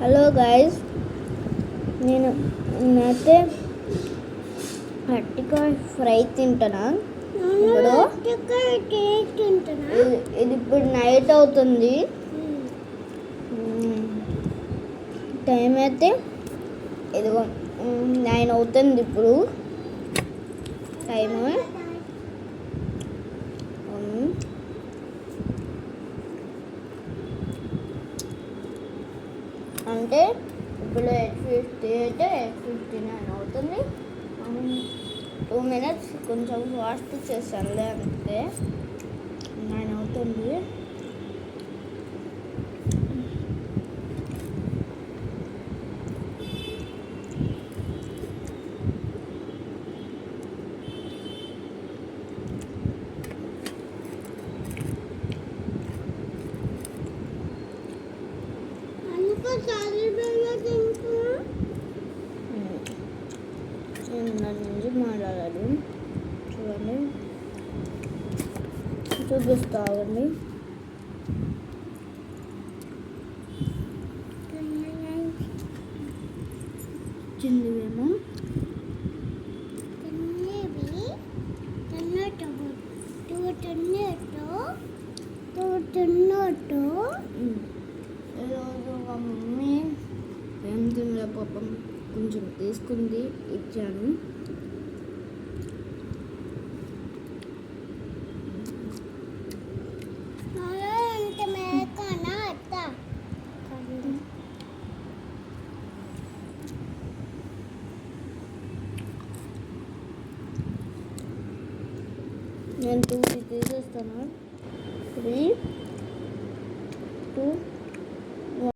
Hello guys, నేనైతే అరటికాయ fry తింటున్నా. ఇది ఇప్పుడు నైట్ అవుతుంది. టైం అయితే ఇదిగో 9 అవుతుంది ఇప్పుడు టైము. అంటే ఇప్పుడు 8:50 అయితే 8:59 అవుతుంది. 2 minutes కొంచెం ఫాస్ట్ చేస్తానులే, అంతే 9 అవుతుంది. నేను దాని నుంచి మాట్లాడాలి. చూడండి, చూపిస్తామండి. చిన్నవేమో ఈరోజు మా మమ్మీ ఏం తినలే పాపం, కొంచెం తీసుకుంది, ఇచ్చాను. నేను 2 తీసేస్తాను. 3, 2